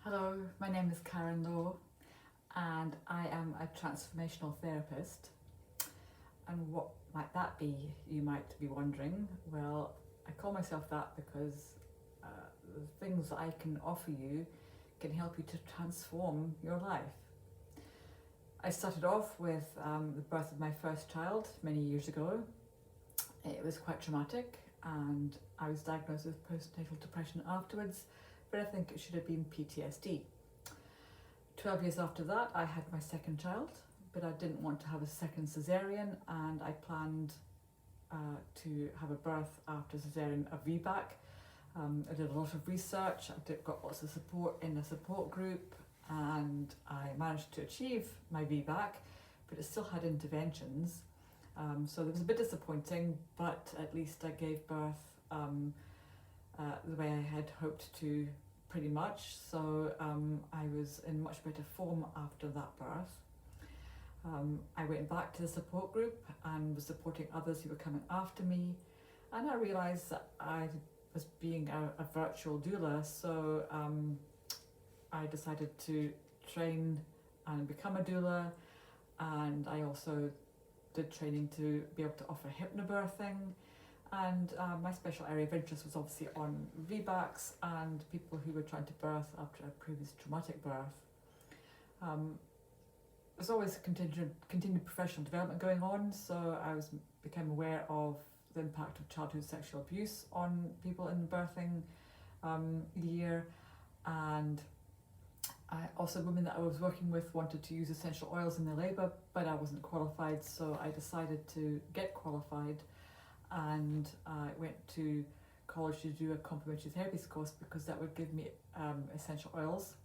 Hello, my name is Karen Lowe and I am a transformational therapist. And what might that be, you might be wondering? Well, I call myself that because the things that I can offer you can help you to transform your life. I started off with the birth of my first child many years ago. It was quite traumatic and I was diagnosed with postnatal depression afterwards, but I think it should have been PTSD. 12 years after that, I had my second child, but I didn't want to have a second cesarean, and I planned to have a birth after cesarean, a VBAC. I did a lot of research, got lots of support in a support group, and I managed to achieve my VBAC, but it still had interventions. So it was a bit disappointing, but at least I gave birth the way I had hoped to, pretty much. So I was in much better form after that birth. I went back to the support group and was supporting others who were coming after me, and I realised that I was being a virtual doula, so I decided to train and become a doula, and I also did training to be able to offer hypnobirthing. And my special area of interest was obviously on VBACs and people who were trying to birth after a previous traumatic birth. There's always continued professional development going on, so I became aware of the impact of childhood sexual abuse on people in the birthing year, and women that I was working with wanted to use essential oils in their labour, but I wasn't qualified, so I decided to get qualified, and I went to college to do a complementary therapies course because that would give me essential oils.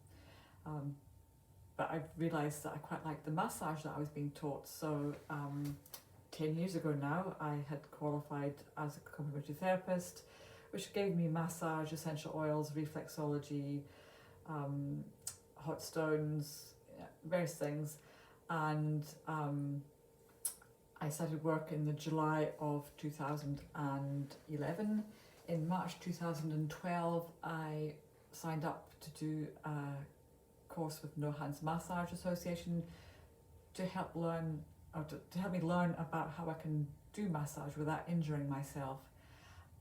But I realised that I quite liked the massage that I was being taught, so 10 years ago now I had qualified as a complementary therapist, which gave me massage, essential oils, reflexology, hot stones, various things, and I started work in the July of 2011. In March 2012, I signed up to do a course with No Hands Massage Association to help me learn about how I can do massage without injuring myself.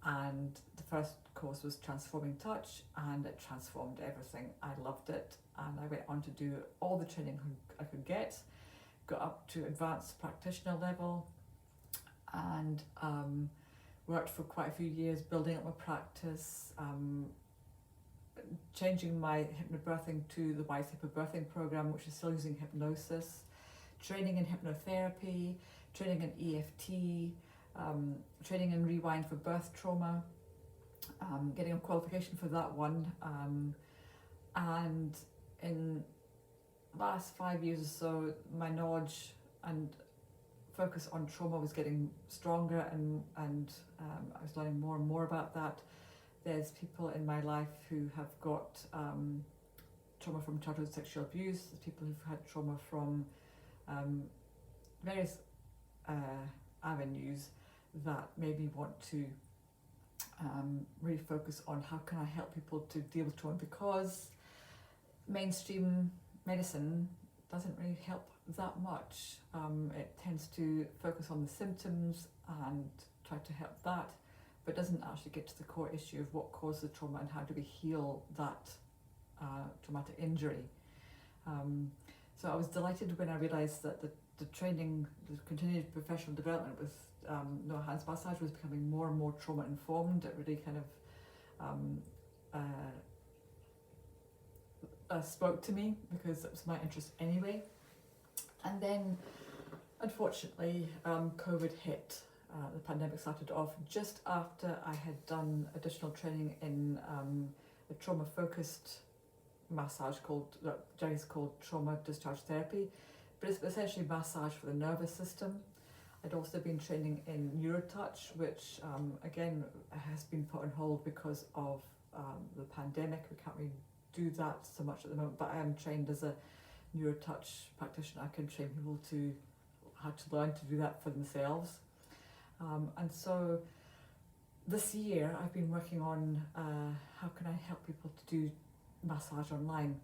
And the first course was Transforming Touch, and it transformed everything. I loved it, and I went on to do all the training I could get, got up to advanced practitioner level, and worked for quite a few years building up my practice, changing my hypnobirthing to the Wise Hypnobirthing program, which is still using hypnosis, training in hypnotherapy, training in EFT, training in rewind for birth trauma, getting a qualification for that one, and in the last 5 years or so, my knowledge and focus on trauma was getting stronger, and I was learning more and more about that. There's people in my life who have got trauma from childhood sexual abuse, there's people who've had trauma from various avenues that made me want to really focus on how can I help people to deal with trauma, because mainstream medicine doesn't really help that much. It tends to focus on the symptoms and try to help that, but doesn't actually get to the core issue of what caused the trauma and how do we heal that traumatic injury. So I was delighted when I realised that the training, the continued professional development with No Hands Massage was becoming more and more trauma informed. It really kind of spoke to me because it was my interest anyway. And then unfortunately COVID hit. The pandemic started off just after I had done additional training in a trauma focused massage called trauma discharge therapy, but it's essentially massage for the nervous system. I'd also been training in neurotouch, which again has been put on hold because of the pandemic. We can't really do that so much at the moment, but I am trained as a neurotouch practitioner. I can train people to how to learn to do that for themselves. And so this year I've been working on how can I help people to do massage online.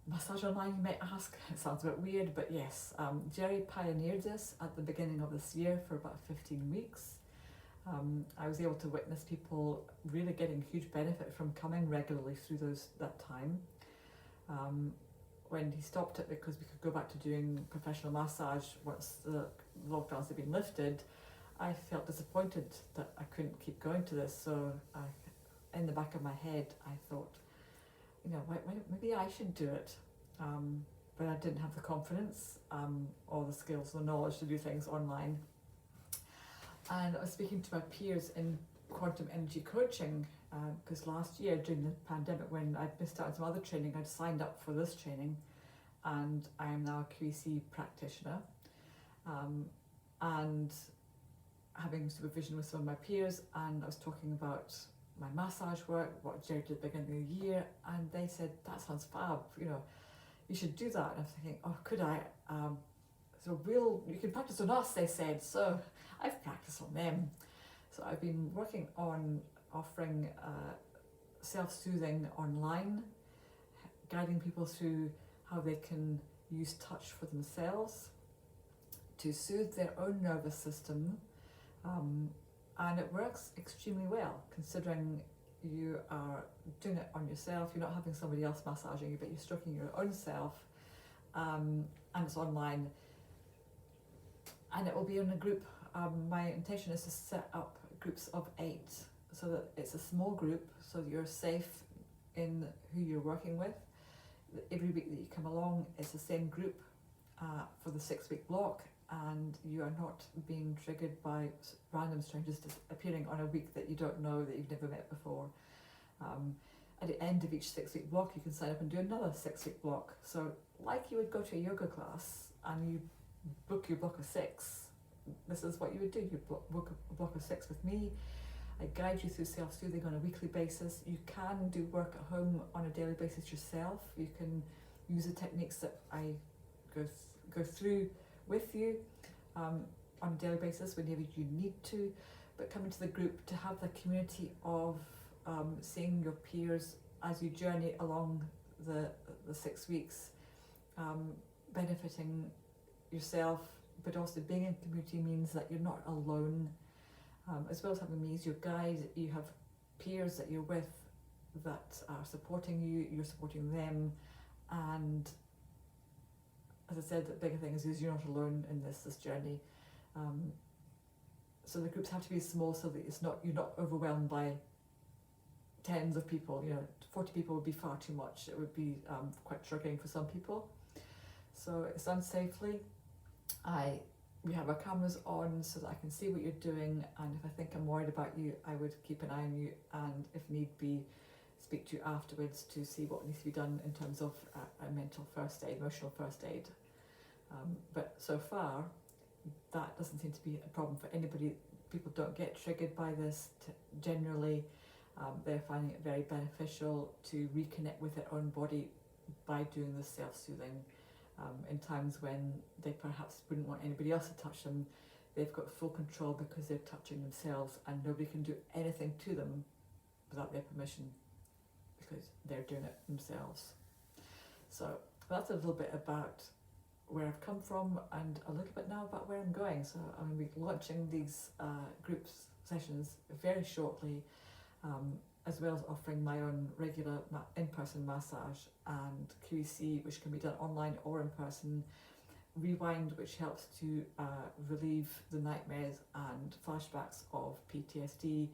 Massage online, you might ask, it sounds a bit weird, but yes, Jerry pioneered this at the beginning of this year for about 15 weeks. I was able to witness people really getting huge benefit from coming regularly through that time. When he stopped it because we could go back to doing professional massage once the lockdowns had been lifted, I felt disappointed that I couldn't keep going to this. So in the back of my head, I thought, maybe I should do it. But I didn't have the confidence or the skills or knowledge to do things online. And I was speaking to my peers in quantum energy coaching because last year during the pandemic, when I'd missed out on some other training, I'd signed up for this training, and I am now a QEC practitioner, and having supervision with some of my peers, and I was talking about my massage work, what Jerry did at the beginning of the year, and they said, that sounds fab, you should do that. And I was thinking, oh, could I? You can practice on us, they said, so I've practiced on them. So I've been working on offering self-soothing online, guiding people through how they can use touch for themselves to soothe their own nervous system, and it works extremely well considering you are doing it on yourself. You're not having somebody else massaging you, but you're stroking your own self, and it's online, and it will be in a group. My intention is to set up groups of 8 so that it's a small group, so that you're safe in who you're working with. Every week that you come along, it's the same group for the 6-week block, and you are not being triggered by random strangers appearing on a week that you don't know, that you've never met before. At the end of each 6-week block, you can sign up and do another 6-week block. So like you would go to a yoga class and you book your block of 6, this is what you would do. You book a block of 6 with me. I guide you through self-soothing on a weekly basis. You can do work at home on a daily basis yourself. You can use the techniques that I go through with you on a daily basis whenever you need to, but come into the group to have the community of seeing your peers as you journey along the 6 weeks, benefiting yourself, but also being in community means that you're not alone. As well as having me as your guide, you have peers that you're with that are supporting you, you're supporting them, and as I said, the bigger thing is you're not alone in this journey. So the groups have to be small so that you're not overwhelmed by tens of people. 40 people would be far too much. It would be quite triggering for some people. So it's done safely. We have our cameras on so that I can see what you're doing, and if I think I'm worried about you, I would keep an eye on you, and if need be, speak to you afterwards to see what needs to be done in terms of a mental first aid, emotional first aid. But so far, that doesn't seem to be a problem for anybody. People don't get triggered by this generally. They're finding it very beneficial to reconnect with their own body by doing this self-soothing. In times when they perhaps wouldn't want anybody else to touch them, they've got full control because they're touching themselves, and nobody can do anything to them without their permission because they're doing it themselves. So that's a little bit about where I've come from and a little bit now about where I'm going. So I'm going to be launching these groups sessions very shortly, as well as offering my own regular in-person massage and QEC, which can be done online or in person, Rewind, which helps to relieve the nightmares and flashbacks of PTSD,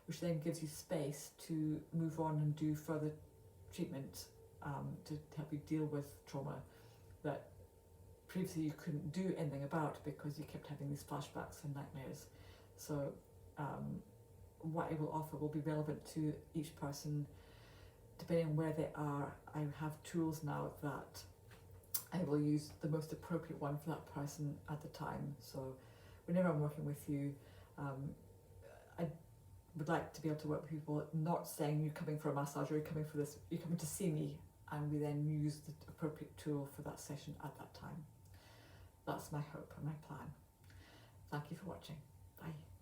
which then gives you space to move on and do further treatment to help you deal with trauma that previously you couldn't do anything about because you kept having these flashbacks and nightmares. So what I will offer will be relevant to each person depending on where they are. I have tools now that I will use the most appropriate one for that person at the time. So whenever I'm working with you, I would like to be able to work with people, not saying you're coming for a massage or you're coming for this, you're coming to see me, and we then use the appropriate tool for that session at that time. That's my hope and my plan. Thank you for watching. Bye.